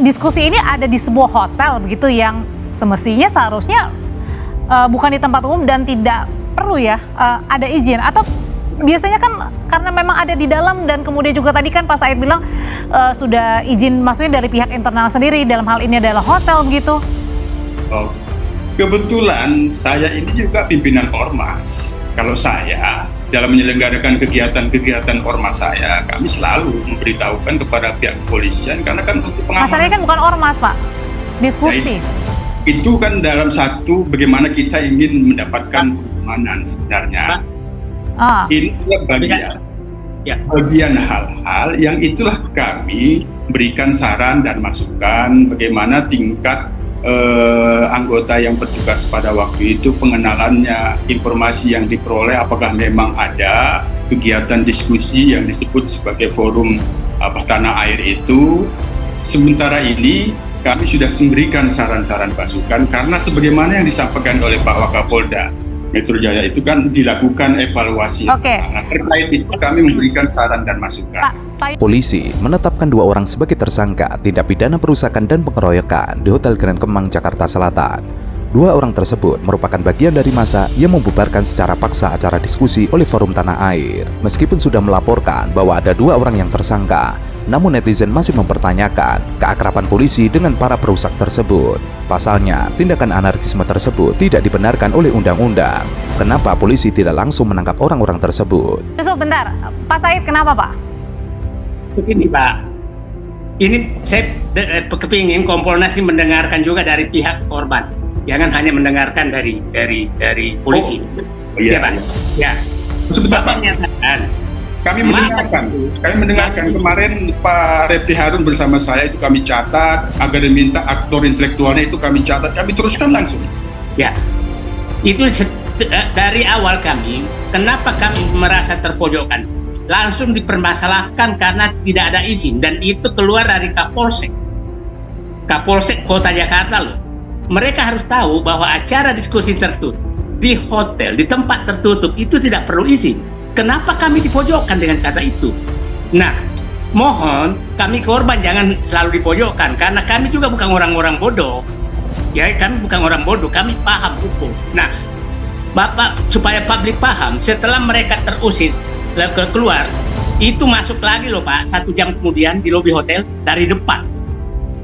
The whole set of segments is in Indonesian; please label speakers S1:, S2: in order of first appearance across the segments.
S1: diskusi ini ada di sebuah hotel begitu yang semestinya seharusnya bukan di tempat umum dan tidak perlu ya ada izin, atau biasanya kan karena memang ada di dalam dan kemudian juga tadi kan Pak Said bilang sudah izin maksudnya dari pihak internal sendiri, dalam hal ini adalah hotel begitu.
S2: Oh, kebetulan saya ini juga pimpinan ormas. Kalau saya dalam menyelenggarakan kegiatan-kegiatan ormas saya, kami selalu memberitahukan kepada pihak kepolisian karena kan untuk pengamanan.
S1: Masalahnya kan bukan ormas Pak, diskusi.
S2: Itu kan dalam satu bagaimana kita ingin mendapatkan pengamanan sebenarnya. Ini adalah bagian hal-hal yang itulah kami berikan saran dan masukan bagaimana tingkat anggota yang bertugas pada waktu itu, pengenalannya, informasi yang diperoleh, apakah memang ada kegiatan diskusi yang disebut sebagai forum tanah air itu. Sementara ini kami sudah memberikan saran-saran masukan karena sebagaimana yang disampaikan oleh Pak Wakapolda Metro Jaya itu kan dilakukan evaluasi. Nah, terkait itu kami memberikan saran dan masukan.
S3: Polisi menetapkan 2 orang sebagai tersangka tindak pidana perusakan dan pengeroyokan di Hotel Grand Kemang, Jakarta Selatan. 2 orang tersebut merupakan bagian dari massa yang membubarkan secara paksa acara diskusi oleh Forum Tanah Air. Meskipun sudah melaporkan bahwa ada 2 orang yang tersangka, namun netizen masih mempertanyakan keakraban polisi dengan para perusak tersebut. Pasalnya, tindakan anarkisme tersebut tidak dibenarkan oleh undang-undang. Kenapa polisi tidak langsung menangkap orang-orang tersebut?
S1: Sebentar, Pak Said, kenapa Pak?
S4: Begini Pak, ini saya kepingin Kompolnas ini mendengarkan juga dari pihak korban. Jangan hanya mendengarkan dari polisi.
S2: Iya
S4: Pak. Ya.
S2: Sebentar Pak. Kami mendengarkan kemarin Pak Refli Harun bersama saya itu kami catat, agar diminta aktor intelektualnya itu kami catat, kami teruskan langsung.
S4: Ya, itu dari awal kenapa kami merasa terpojokkan? Langsung dipermasalahkan karena tidak ada izin dan itu keluar dari Kapolsek Kota Jakarta loh. Mereka harus tahu bahwa acara diskusi tertutup di hotel, di tempat tertutup itu tidak perlu izin. Kenapa kami dipojokkan dengan kata itu? Nah, mohon kami korban jangan selalu dipojokkan karena kami juga bukan orang-orang bodoh. Ya, kami bukan orang bodoh, kami paham hukum. Nah, Bapak supaya publik paham, setelah mereka terusir keluar, itu masuk lagi loh Pak, 1 jam kemudian di lobi hotel dari depan.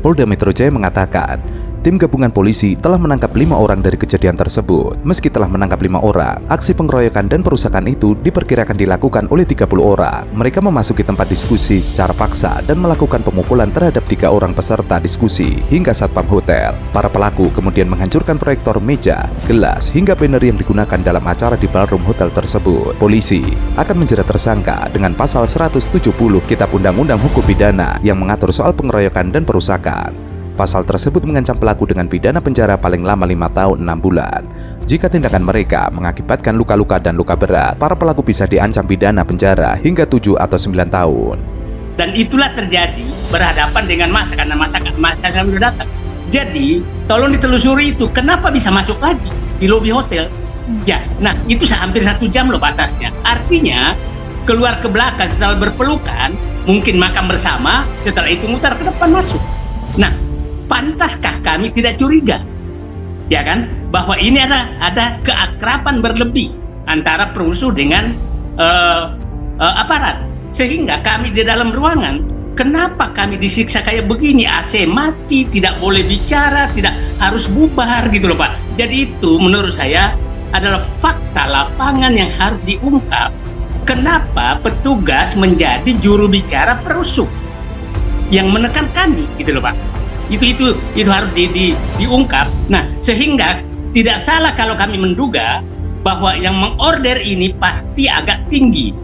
S3: Polda Metro Jaya mengatakan, tim gabungan polisi telah menangkap 5 orang dari kejadian tersebut. Meski telah menangkap 5 orang, aksi pengeroyokan dan perusakan itu diperkirakan dilakukan oleh 30 orang. Mereka memasuki tempat diskusi secara paksa dan melakukan pemukulan terhadap 3 orang peserta diskusi hingga satpam hotel. Para pelaku kemudian menghancurkan proyektor meja, gelas, hingga banner yang digunakan dalam acara di ballroom hotel tersebut. Polisi akan menjerat tersangka dengan pasal 170 Kitab Undang-Undang Hukum Pidana yang mengatur soal pengeroyokan dan perusakan. Pasal tersebut mengancam pelaku dengan pidana penjara paling lama 5 tahun 6 bulan. Jika tindakan mereka mengakibatkan luka-luka dan luka berat, para pelaku bisa diancam pidana penjara hingga 7 atau 9 tahun.
S4: Dan itulah terjadi berhadapan dengan massa karena massa sudah datang. Jadi, tolong ditelusuri itu kenapa bisa masuk lagi di lobi hotel. Ya, nah itu hampir 1 jam loh batasnya. Artinya keluar ke belakang setelah berpelukan, mungkin makan bersama, setelah itu mutar ke depan masuk. Nah, pantaskah kami tidak curiga, ya kan, bahwa ini ada keakraban berlebih antara perusuh dengan aparat, sehingga kami di dalam ruangan, kenapa kami disiksa kayak begini, AC mati, tidak boleh bicara, tidak harus bubar gitu loh Pak. Jadi itu menurut saya adalah fakta lapangan yang harus diungkap. Kenapa petugas menjadi juru bicara perusuh yang menekan kami gitu loh Pak. Itu harus diungkap. Nah, sehingga tidak salah kalau kami menduga bahwa yang mengorder ini pasti agak tinggi.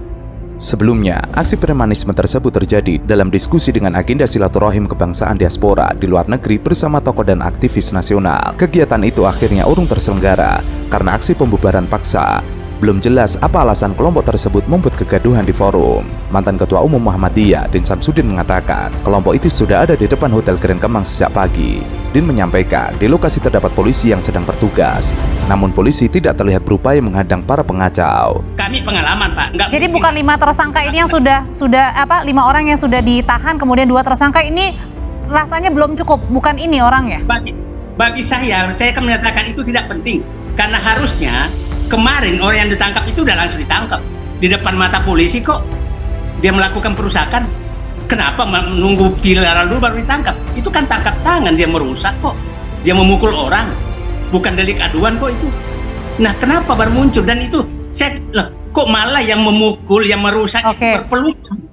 S3: Sebelumnya, aksi premanisme tersebut terjadi dalam diskusi dengan agenda silaturahim kebangsaan diaspora di luar negeri bersama tokoh dan aktivis nasional. Kegiatan itu akhirnya urung terselenggara karena aksi pembubaran paksa. Belum jelas apa alasan kelompok tersebut membuat kegaduhan di forum. Mantan Ketua Umum Muhammadiyah, Din Samsudin mengatakan, kelompok itu sudah ada di depan Hotel Grand Kemang sejak pagi. Din menyampaikan, di lokasi terdapat polisi yang sedang bertugas. Namun polisi tidak terlihat berupaya menghadang para pengacau.
S4: Kami pengalaman, Pak.
S1: Jadi bukan 5 tersangka ini yang sudah 5 orang yang sudah ditahan, kemudian 2 tersangka ini rasanya belum cukup, bukan ini orangnya?
S4: Bagi saya akan menyatakan itu tidak penting. Karena harusnya kemarin orang yang ditangkap itu udah langsung ditangkap. Di depan mata polisi kok dia melakukan perusakan. Kenapa menunggu viral dulu baru ditangkap? Itu kan tangkap tangan, dia merusak kok. Dia memukul orang. Bukan delik aduan kok itu. Nah, kenapa baru muncul? Dan itu kok malah yang memukul, yang merusak itu berpelukan.